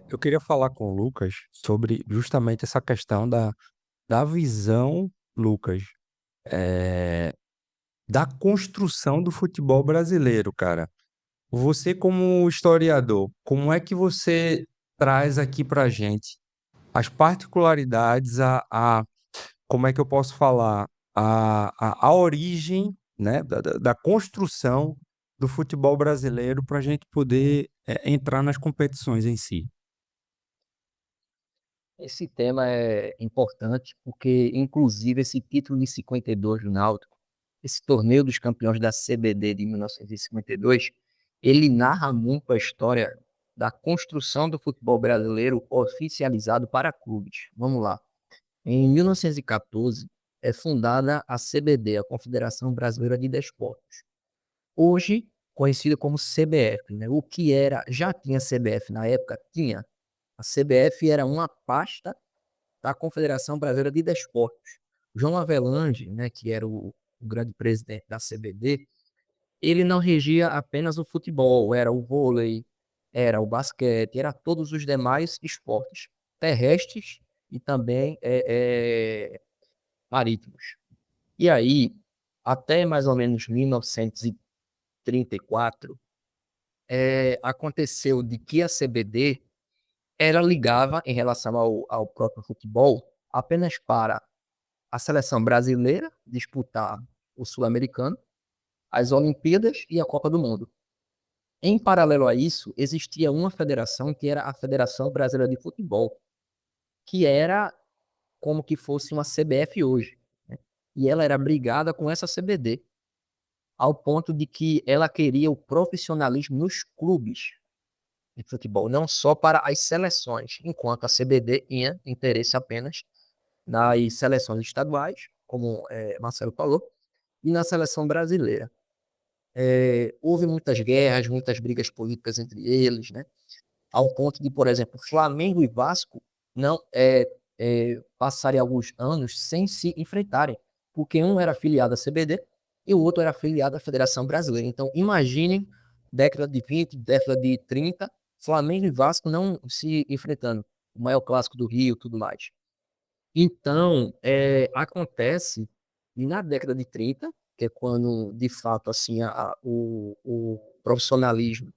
Eu queria falar com o Lucas sobre justamente essa questão da visão, Lucas, eh, da construção do futebol brasileiro, cara. Você, como historiador, como é que você traz aqui pra gente as particularidades, como é que eu posso falar, a origem, né, da construção do futebol brasileiro para a gente poder entrar nas competições em si? Esse tema é importante porque, inclusive, esse título de 52 do Náutico, esse torneio dos campeões da CBD de 1952, ele narra muito a história da construção do futebol brasileiro oficializado para clubes. Vamos lá. Em 1914, é fundada a CBD, a Confederação Brasileira de Desportos. Hoje, conhecida como CBF, né? O que era, já tinha CBF na época? Tinha. A CBF era uma pasta da Confederação Brasileira de Desportos. João Avelange, né, que era o grande presidente da CBD, ele não regia apenas o futebol, era o vôlei, era o basquete, era todos os demais esportes terrestres e também marítimos. E aí, até mais ou menos 1934, aconteceu de que a CBD ela ligava em relação ao próprio futebol apenas para a seleção brasileira disputar o Sul-Americano, as Olimpíadas e a Copa do Mundo. Em paralelo a isso, existia uma federação que era a Federação Brasileira de Futebol, que era como que fosse uma CBF hoje, né? E ela era brigada com essa CBD, ao ponto de que ela queria o profissionalismo nos clubes de futebol, não só para as seleções, enquanto a CBD tinha interesse apenas nas seleções estaduais, como Marcelo falou, e na seleção brasileira. Houve muitas guerras, muitas brigas políticas entre eles, né? Ao ponto de, por exemplo, Flamengo e Vasco não passarem alguns anos sem se enfrentarem, porque um era afiliado à CBD e o outro era afiliado à Federação Brasileira. Então, imaginem, década de 20, década de 30, Flamengo e Vasco não se enfrentando, o maior clássico do Rio, tudo mais. Então, acontece, e na década de 30, que é quando, de fato, assim, o profissionalismo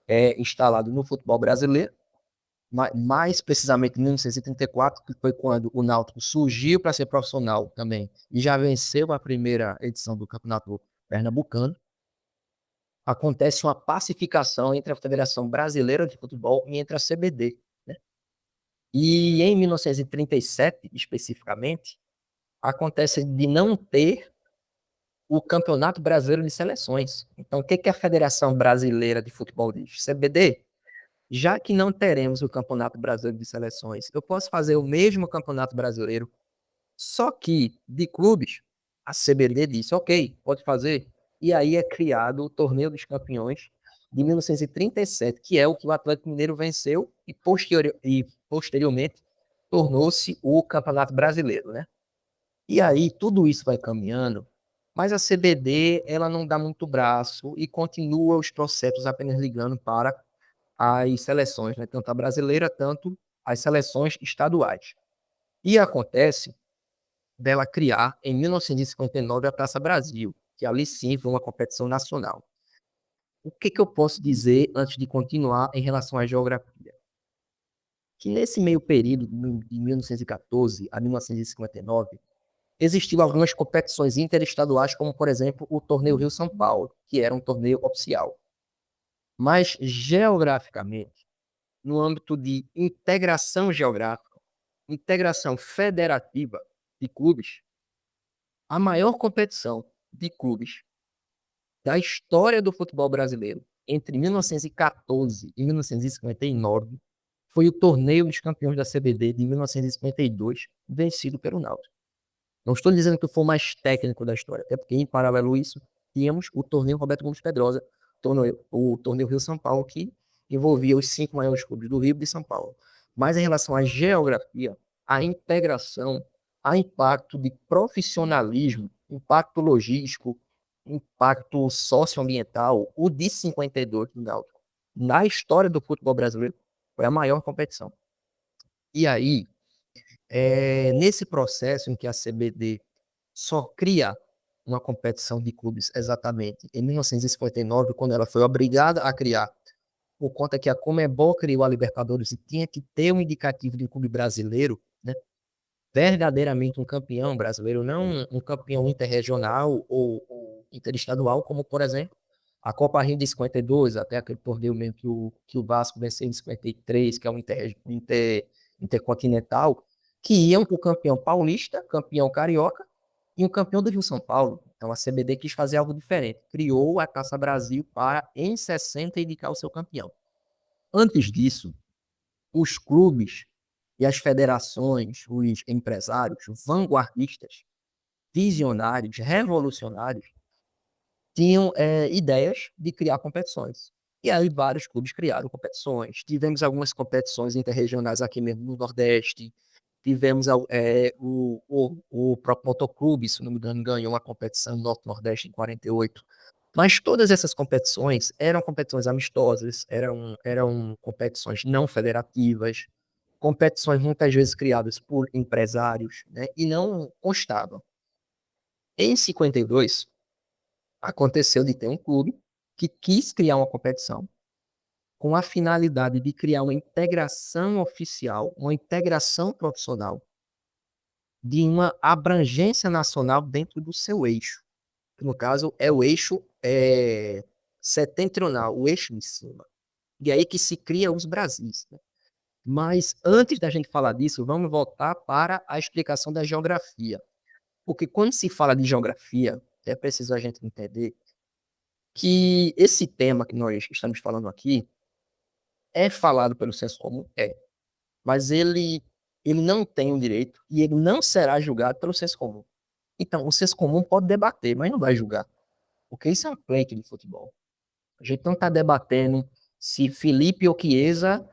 é instalado no futebol brasileiro, mais precisamente em 1934, que foi quando o Náutico surgiu para ser profissional também, e já venceu a primeira edição do Campeonato Pernambucano, acontece uma pacificação entre a Federação Brasileira de Futebol e entre a CBD, né? E em 1937, especificamente, acontece de não ter o Campeonato Brasileiro de Seleções. Então, o que que a Federação Brasileira de Futebol diz? CBD, já que não teremos o Campeonato Brasileiro de Seleções, eu posso fazer o mesmo Campeonato Brasileiro, só que de clubes. A CBD disse, ok, pode fazer. E aí é criado o Torneio dos Campeões de 1937, que é o que o Atlético Mineiro venceu e posteriormente tornou-se o Campeonato Brasileiro, né? E aí tudo isso vai caminhando, mas a CBD ela não dá muito braço e continua os processos apenas ligando para as seleções, né, tanto a brasileira, tanto as seleções estaduais. E acontece dela criar, em 1959, a Praça Brasil, que ali sim foi uma competição nacional. O que que eu posso dizer antes de continuar em relação à geografia? Que nesse meio período, de 1914 a 1959, existiam algumas competições interestaduais, como, por exemplo, o Torneio Rio-São Paulo, que era um torneio oficial. Mas, geograficamente, no âmbito de integração geográfica, integração federativa de clubes, a maior competição de clubes da história do futebol brasileiro, entre 1914 e 1959, foi o Torneio dos Campeões da CBD de 1952, vencido pelo Náutico. Não estou dizendo que foi o mais técnico da história, até porque, em paralelo a isso, tínhamos o torneio Roberto Gomes Pedrosa, o torneio Rio-São Paulo, que envolvia os 5 maiores clubes do Rio e de São Paulo. Mas em relação à geografia, à integração, a impacto de profissionalismo, impacto logístico, impacto socioambiental, o de 52 do Náutico, na história do futebol brasileiro, Foi a maior competição. E aí, nesse processo em que a CBD só cria uma competição de clubes exatamente em 1959, quando ela foi obrigada a criar, por conta que a Conmebol criou a Libertadores e tinha que ter um indicativo de um clube brasileiro, né? Verdadeiramente um campeão brasileiro, não um campeão interregional ou interestadual, como, por exemplo, a Copa Rio de 52, até aquele torneio mesmo que o Vasco venceu em 53, que é um intercontinental, que iam para o campeão paulista, campeão carioca e um campeão do Rio São Paulo. Então a CBD quis fazer algo diferente. Criou a Taça Brasil para, em 60, indicar o seu campeão. Antes disso, os clubes e as federações, os empresários vanguardistas, visionários, revolucionários, tinham ideias de criar competições. E aí vários clubes criaram competições. Tivemos algumas competições interregionais aqui mesmo no Nordeste. Tivemos o próprio Motoclube, se não me engano, ganhou uma competição no Norte-Nordeste em 48. Mas todas essas competições eram competições amistosas, eram competições não federativas, competições muitas vezes criadas por empresários, né, e não constavam. Em 52, aconteceu de ter um clube que quis criar uma competição com a finalidade de criar uma integração oficial, uma integração profissional de uma abrangência nacional dentro do seu eixo. Que no caso é o eixo setentrional, o eixo de cima. E aí que se cria os Brasis, né? Mas antes da gente falar disso, vamos voltar para a explicação da geografia. Porque quando se fala de geografia, é preciso a gente entender que esse tema que nós estamos falando aqui é falado pelo senso comum, mas ele não tem o direito e ele não será julgado pelo senso comum. Então, o senso comum pode debater, mas não vai julgar, porque isso é um pleito de futebol. A gente não está debatendo se Felipe ou Chiesa,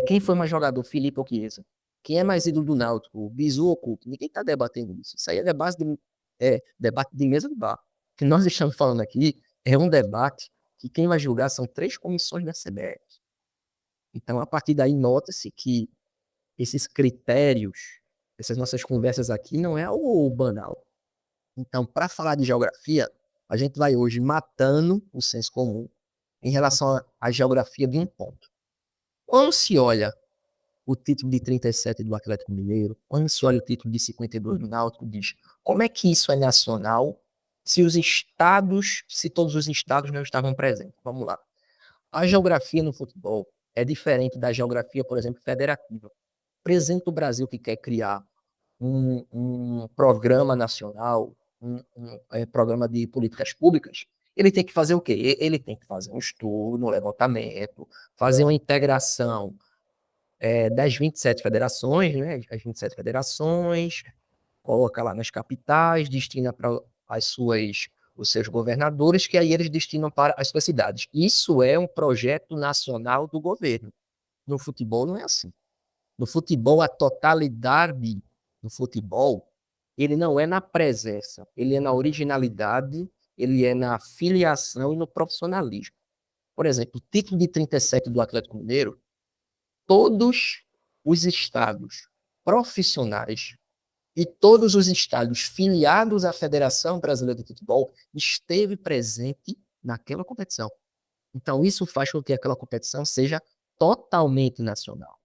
quem foi mais jogador, Felipe ou Chiesa? Quem é mais ídolo do Náutico, Bizu ou Cuca? Ninguém está debatendo isso. Isso aí debate de mesa de bar. O que nós estamos falando aqui é um debate que quem vai julgar são 3 comissões da CBF. Então, a partir daí, nota-se que esses critérios, essas nossas conversas aqui, não é o banal. Então, para falar de geografia, a gente vai hoje matando o senso comum em relação à geografia de um ponto. Quando se olha o título de 37 do Atlético Mineiro, quando se olha o título de 52 do Náutico, diz como é que isso é nacional se todos os estados não estavam presentes? Vamos lá. A geografia no futebol é diferente da geografia, por exemplo, federativa. Por exemplo, o Brasil que quer criar um programa nacional, programa de políticas públicas, ele tem que fazer o quê? Ele tem que fazer um estudo, um levantamento, fazer uma integração das 27 federações, né? As 27 federações, coloca lá nas capitais, destina para os seus governadores, que aí eles destinam para as suas cidades. Isso é um projeto nacional do governo. No futebol não é assim. No futebol, a totalidade do futebol, ele não é na presença, ele é na originalidade, ele é na filiação e no profissionalismo. Por exemplo, o título de 37 do Atlético Mineiro, todos os estados profissionais e todos os estados filiados à Federação Brasileira de Futebol esteve presente naquela competição. Então, isso faz com que aquela competição seja totalmente nacional.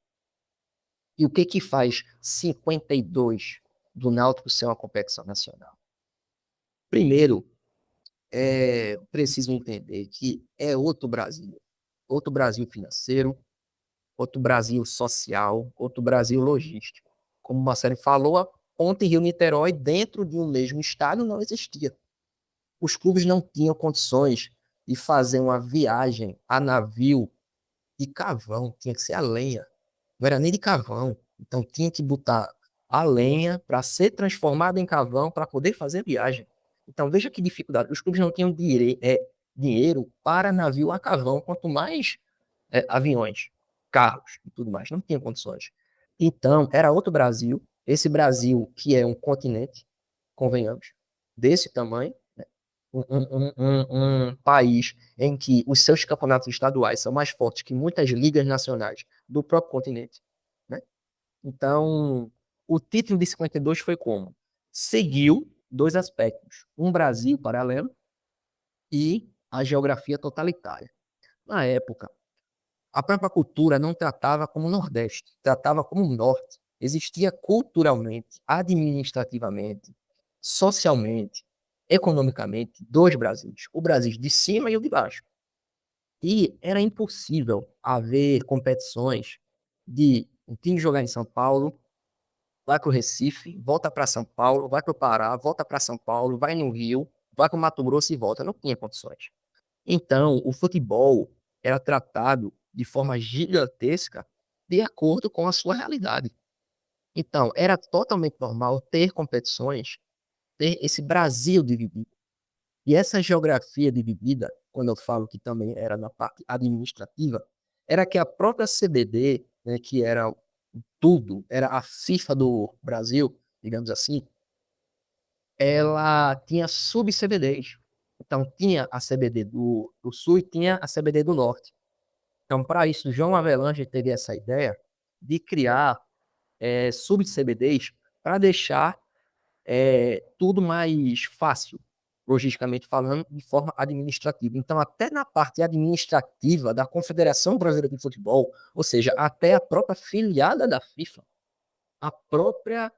E o que faz 52 do Náutico ser uma competição nacional? Primeiro, é preciso entender que é outro Brasil financeiro, outro Brasil social, outro Brasil logístico. Como o Marcelo falou, a ponte Rio-Niterói dentro de um mesmo estado não existia. Os clubes não tinham condições de fazer uma viagem a navio de carvão, tinha que ser a lenha. Não era nem de carvão. Então tinha que botar a lenha para ser transformada em carvão para poder fazer a viagem. Então veja que dificuldade. Os clubes não tinham dinheiro para navio a carvão, quanto mais aviões, carros e tudo mais. Não tinham condições. Então era outro Brasil. Esse Brasil que é um continente, convenhamos, desse tamanho, né? um país em que os seus campeonatos estaduais são mais fortes que muitas ligas nacionais do próprio continente, né? Então, o título de 52 foi como? Seguiu dois aspectos: um Brasil paralelo e a geografia totalitária. Na época, a própria cultura não tratava como Nordeste, tratava como Norte. Existia culturalmente, administrativamente, socialmente, economicamente, dois Brasis, o Brasil de cima e o de baixo. E era impossível haver competições de um time jogar em São Paulo, vai para o Recife, volta para São Paulo, vai para o Pará, volta para São Paulo, vai no Rio, vai para o Mato Grosso e volta. Não tinha condições. Então, o futebol era tratado de forma gigantesca de acordo com a sua realidade. Então, era totalmente normal ter competições, ter esse Brasil dividido. E essa geografia dividida, quando eu falo que também era na parte administrativa, era que a própria CBD, né, que era tudo, era a FIFA do Brasil, digamos assim, ela tinha sub-CBDs. Então, tinha a CBD do Sul e tinha a CBD do Norte. Então, para isso, João Avelange teve essa ideia de criar sub-CBDs para deixar tudo mais fácil, logisticamente falando, de forma administrativa. Então, até na parte administrativa da Confederação Brasileira de Futebol, ou seja, até a própria filiada da FIFA, a própria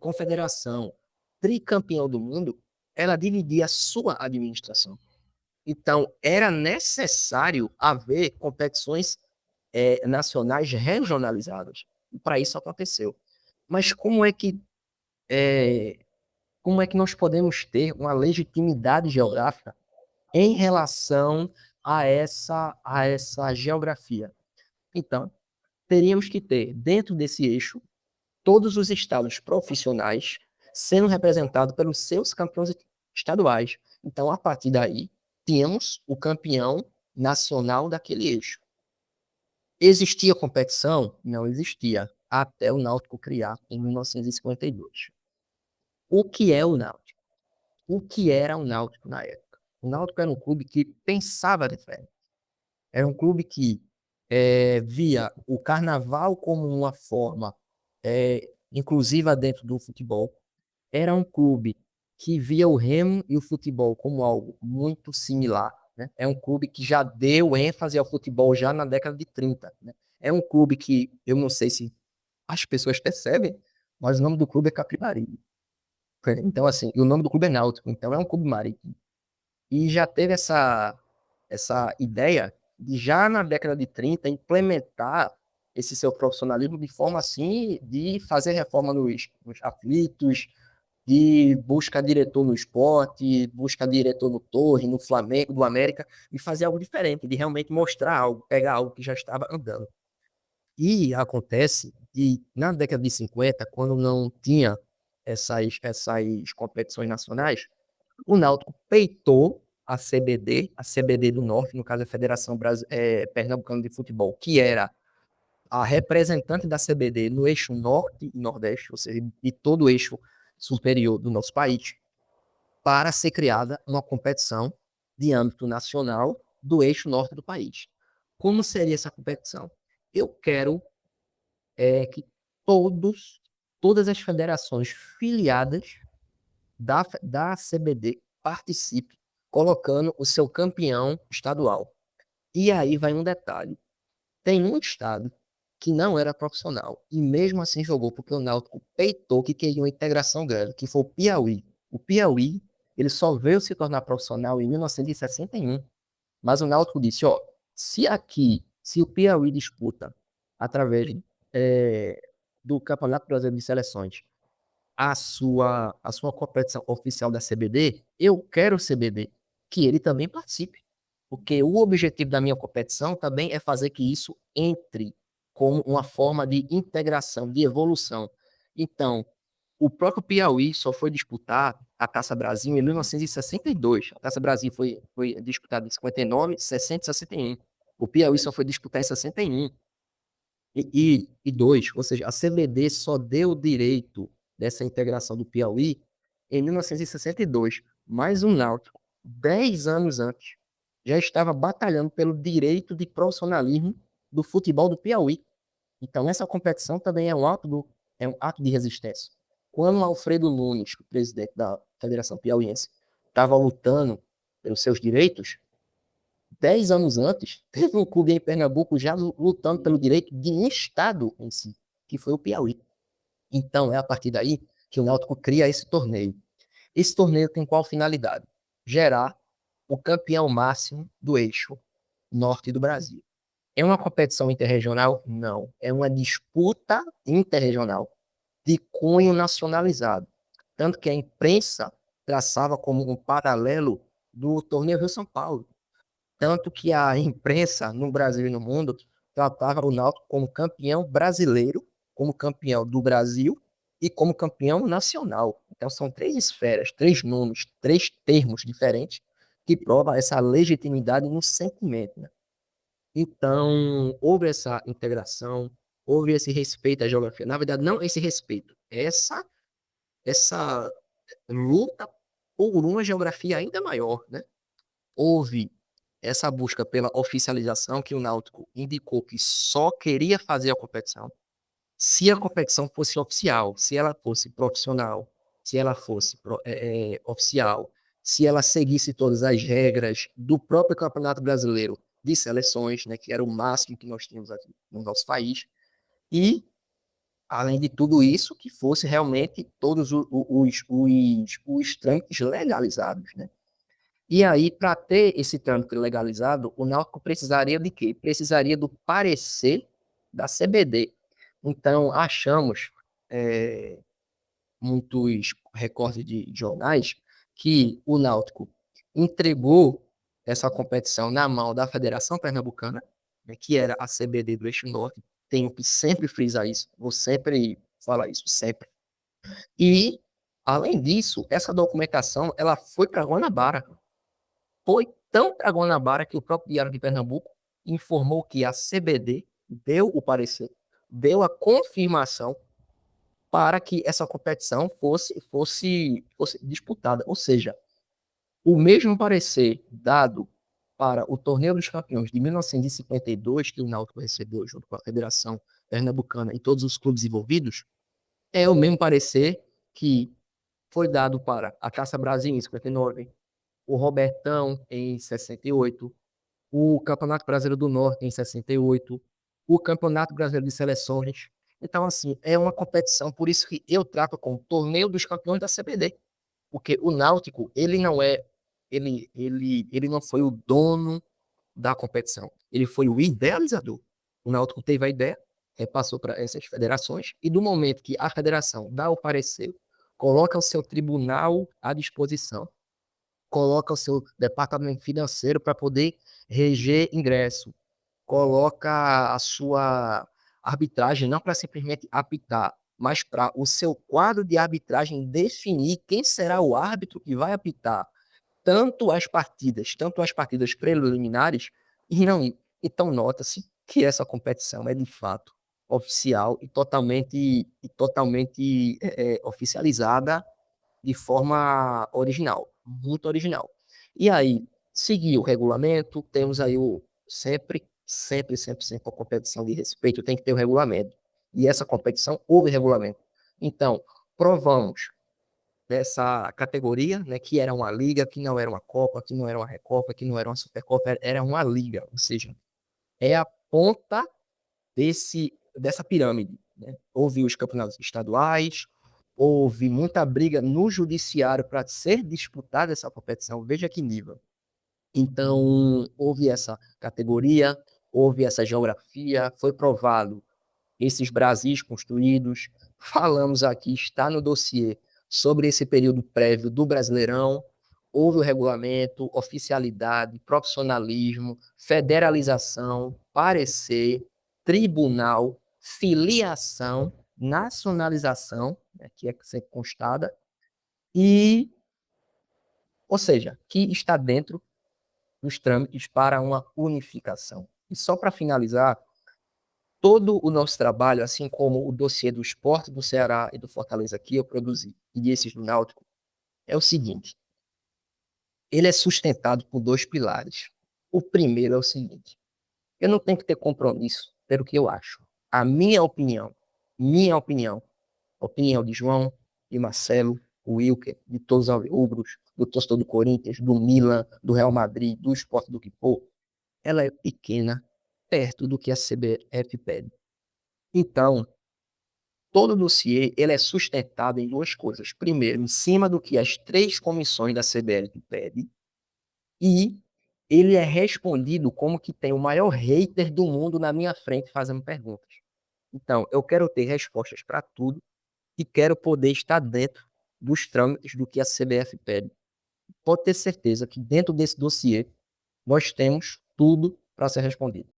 confederação tricampeão do mundo, ela dividia a sua administração. Então, era necessário haver competições nacionais regionalizadas. E para isso aconteceu. Mas é, como é que nós podemos ter uma legitimidade geográfica em relação a essa geografia? Então, teríamos que ter, dentro desse eixo, todos os estados profissionais sendo representados pelos seus campeões estaduais. Então, a partir daí, tínhamos o campeão nacional daquele eixo. Existia competição? Não existia, até o Náutico criar em 1952. O que é o Náutico? O que era o Náutico na época? O Náutico era um clube que pensava diferente. Era um clube que via o carnaval como uma forma inclusiva dentro do futebol. Era um clube que via o remo e o futebol como algo muito similar, né? É um clube que já deu ênfase ao futebol já na década de 30, né? É um clube que, eu não sei se as pessoas percebem, mas o nome do clube é Capibari. Então, assim, e o nome do clube é Náutico, então é um clube marítimo. E já teve essa ideia de, já na década de 30, implementar esse seu profissionalismo de forma assim, de fazer reforma nos aflitos, de buscar diretor no esporte, buscar diretor no Torre, no Flamengo, do América, e fazer algo diferente, de realmente mostrar algo, pegar algo que já estava andando. E acontece que na década de 50, quando não tinha essas competições nacionais, o Náutico peitou a CBD do Norte, no caso a Federação Pernambucana de Futebol, que era a representante da CBD no eixo Norte e Nordeste, ou seja, de todo o eixo superior do nosso país, para ser criada uma competição de âmbito nacional do eixo norte do país. Como seria essa competição? Eu quero que todas as federações filiadas da CBD participem, colocando o seu campeão estadual. E aí vai um detalhe. Tem um estado que não era profissional e mesmo assim jogou porque o Náutico peitou que queria uma integração grande, que foi o Piauí. O Piauí, ele só veio se tornar profissional em 1961, mas o Náutico disse, ó, se o Piauí disputa através do Campeonato Brasileiro de Seleções a sua competição oficial da CBD, eu quero o CBD, que ele também participe. Porque o objetivo da minha competição também é fazer que isso entre como uma forma de integração, de evolução. Então, o próprio Piauí só foi disputar a Taça Brasil em 1962. A Taça Brasil foi disputada em 59, 60 e 61. O Piauí só foi disputar em 61 e dois, ou seja, a CBD só deu o direito dessa integração do Piauí em 1962. Mas o Náutico, 10 anos antes, já estava batalhando pelo direito de profissionalismo do futebol do Piauí. Então, essa competição também é um ato de resistência. Quando o Alfredo Nunes, o presidente da Federação Piauiense, estava lutando pelos seus direitos, 10 anos antes, teve um clube em Pernambuco já lutando pelo direito de um estado em si, que foi o Piauí. Então, é a partir daí que o Náutico cria esse torneio. Esse torneio tem qual finalidade? Gerar o campeão máximo do eixo norte do Brasil. É uma competição interregional? Não. É uma disputa interregional de cunho nacionalizado. Tanto que a imprensa traçava como um paralelo do torneio Rio-São Paulo. Tanto que a imprensa no Brasil e no mundo tratava o Náutico como campeão brasileiro, como campeão do Brasil e como campeão nacional. Então são três esferas, três nomes, três termos diferentes que provam essa legitimidade no sentimento, né? Então, houve essa integração, houve esse respeito à geografia. Na verdade, não esse respeito, essa luta por uma geografia ainda maior, né? Houve essa busca pela oficialização que o Náutico indicou que só queria fazer a competição se a competição fosse oficial, se ela fosse profissional, se ela fosse oficial, se ela seguisse todas as regras do próprio Campeonato Brasileiro de Seleções, né, que era o máximo que nós tínhamos aqui no nosso país, e, além de tudo isso, que fosse realmente todos os trâmites legalizados, né? E aí, para ter esse trâmite legalizado, o Náutico precisaria de quê? Precisaria do parecer da CBD. Então, achamos muitos recortes de jornais que o Náutico entregou essa competição na mão da Federação Pernambucana, né, que era a CBD do Eixo Norte. Tenho que sempre frisar isso, vou sempre falar isso, sempre. E, além disso, essa documentação ela foi para Guanabara. Foi tão para Guanabara que o próprio Diário de Pernambuco informou que a CBD deu o parecer, deu a confirmação para que essa competição fosse disputada. Ou seja, o mesmo parecer dado para o Torneio dos Campeões de 1952, que o Náutico recebeu junto com a Federação Pernambucana e todos os clubes envolvidos, é o mesmo parecer que foi dado para a Taça Brasil em 59, o Robertão em 68, o Campeonato Brasileiro do Norte em 68, o Campeonato Brasileiro de Seleções. Então, assim, é uma competição, por isso que eu trato como Torneio dos Campeões da CBD, porque o Náutico, ele não foi o dono da competição, ele foi o idealizador. O Náutico teve a ideia, repassou para essas federações, e do momento que a federação dá o parecer, coloca o seu tribunal à disposição, coloca o seu departamento financeiro para poder reger ingresso, coloca a sua arbitragem não para simplesmente apitar, mas para o seu quadro de arbitragem definir quem será o árbitro que vai apitar tanto as partidas preliminares, e não. Então nota-se que essa competição é de fato oficial e totalmente oficializada de forma original, muito original. E aí, seguir o regulamento, temos aí o sempre a competição de respeito tem que ter o regulamento. E essa competição houve regulamento. Então, provamos dessa categoria, né, que era uma liga, que não era uma Copa, que não era uma Recopa, que não era uma Supercopa, era uma liga, ou seja, é a ponta dessa pirâmide, né? Houve os campeonatos estaduais, houve muita briga no judiciário para ser disputada essa competição, veja que nível. Então, houve essa categoria, houve essa geografia, foi provado esses Brasis construídos. Falamos aqui, está no dossiê sobre esse período prévio do Brasileirão. Houve o regulamento, oficialidade, profissionalismo, federalização, parecer, tribunal, filiação, nacionalização, né, que é sempre constada, e, ou seja, que está dentro dos trâmites para uma unificação. E só para finalizar, todo o nosso trabalho, assim como o dossiê do Sport do Ceará e do Fortaleza que eu produzi, e esses do Náutico, é o seguinte: ele é sustentado por 2 pilares. O primeiro é o seguinte: eu não tenho que ter compromisso pelo que eu acho. A minha opinião, a opinião de João, de Marcelo, o Wilker, de todos os alvirrubros, do torcedor do Corinthians, do Milan, do Real Madrid, do Sport, do que for, ela é pequena perto do que a CBF pede. Então, todo dossiê ele é sustentado em 2 coisas. Primeiro, em cima do que as 3 comissões da CBF pedem, e ele é respondido como que tem o maior hater do mundo na minha frente fazendo perguntas. Então, eu quero ter respostas para tudo e quero poder estar dentro dos trâmites do que a CBF pede. Pode ter certeza que dentro desse dossiê nós temos tudo para ser respondido.